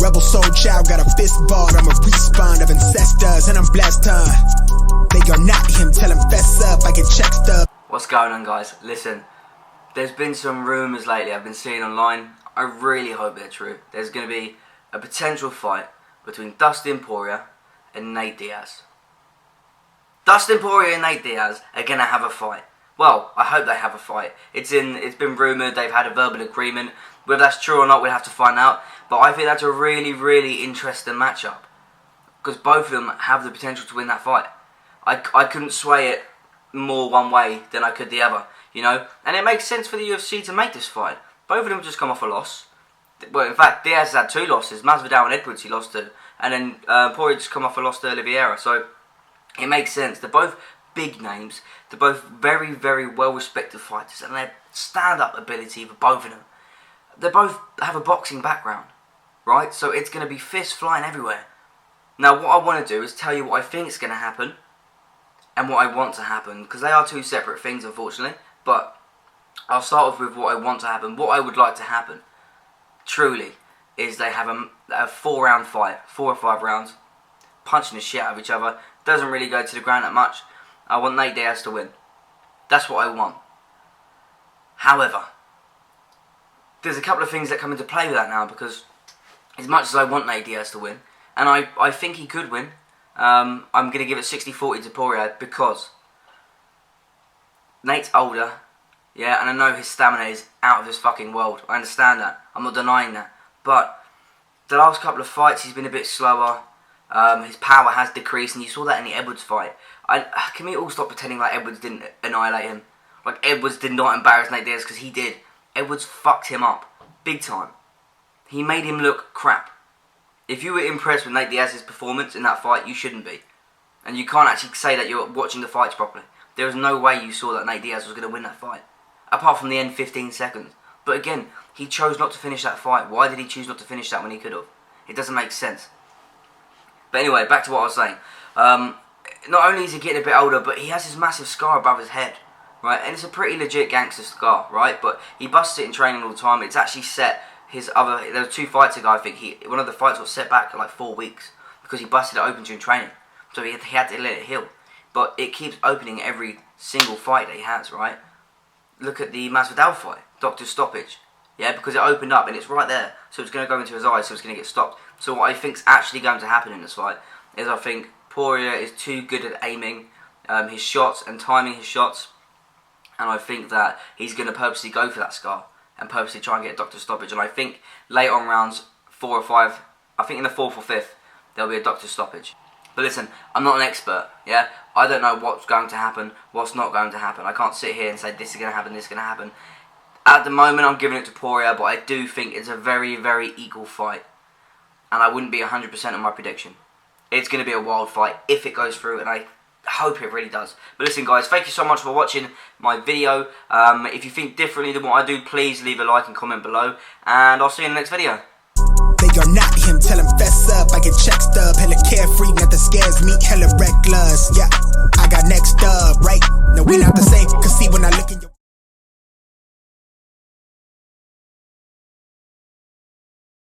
Rebel soul child got a fist ball. I'm a respawn of ancestors and I'm blessed, They are not him, tell him fess up, I get check stuff. What's going on, guys? Listen, there's been some rumours lately I've been seeing online. I really hope they're true. There's going to be a potential fight between Dustin Poirier and Nate Diaz. Dustin Poirier and Nate Diaz are going to have a fight. Well, I hope they have a fight. It's been rumoured, they've had a verbal agreement. Whether that's true or not, we'll have to find out. But I think that's a really, really interesting matchup. Because both of them have the potential to win that fight. I couldn't sway it more one way than I could the other, you know? And it makes sense for the UFC to make this fight. Both of them just come off a loss. Well, in fact, Diaz has had 2 losses. Masvidal and Edwards he lost to. And then Poirier just come off a loss to Oliveira. So it makes sense. They're both big names. They're both very, very well-respected fighters. And their stand-up ability for both of them. They both have a boxing background, right? So it's going to be fists flying everywhere. Now, what I want to do is tell you what I think is going to happen and what I want to happen, because they are 2 separate things, unfortunately. But I'll start off with what I want to happen. What I would like to happen, truly, is they have a 4-round fight, 4 or 5 rounds, punching the shit out of each other. Doesn't really go to the ground that much. I want Nate Diaz to win. That's what I want. However, there's a couple of things that come into play with that now, because as much as I want Nate Diaz to win, and I think he could win, I'm going to give it 60-40 to Poirier, because Nate's older, yeah, and I know his stamina is out of this fucking world. I understand that. I'm not denying that. But the last couple of fights, he's been a bit slower. His power has decreased, and you saw that in the Edwards fight. Can we all stop pretending like Edwards didn't annihilate him? Like Edwards did not embarrass Nate Diaz, because he did. Edwards fucked him up. Big time. He made him look crap. If you were impressed with Nate Diaz's performance in that fight, you shouldn't be. And you can't actually say that you're watching the fights properly. There is no way you saw that Nate Diaz was going to win that fight. Apart from the end 15 seconds. But again, he chose not to finish that fight. Why did he choose not to finish that when he could have? It doesn't make sense. But anyway, back to what I was saying. Not only is he getting a bit older, but he has this massive scar above his head. Right? And it's a pretty legit gangster scar, right? But he busts it in training all the time. It's actually set his other... There were 2 fights ago, I think. One of the fights was set back for like 4 weeks. Because he busted it open during training. So he had to let it heal. But it keeps opening every single fight that he has, right? Look at the Masvidal fight. Doctor's stoppage. Yeah, because it opened up and it's right there. So it's going to go into his eyes, so it's going to get stopped. So what I think's actually going to happen in this fight is I think Poirier is too good at aiming his shots and timing his shots. And I think that he's going to purposely go for that scar and purposely try and get a doctor's stoppage. And I think late on rounds 4 or 5, I think in the 4th or 5th, there'll be a doctor's stoppage. But listen, I'm not an expert, yeah? I don't know what's going to happen, what's not going to happen. I can't sit here and say this is going to happen, this is going to happen. At the moment, I'm giving it to Poirier, but I do think it's a very, very equal fight. And I wouldn't be 100% on my prediction. It's going to be a wild fight if it goes through, and I hope it really does. But listen, guys, thank you so much for watching my video. If you think differently than what I do, please leave a like and comment below. And I'll see you in the next video. They are not him, tell him fess up, I get check stuff. Hella carefree, nothing scares me, hella reckless. Yeah, I got next up, right? No, we not the same, cause see when I look in your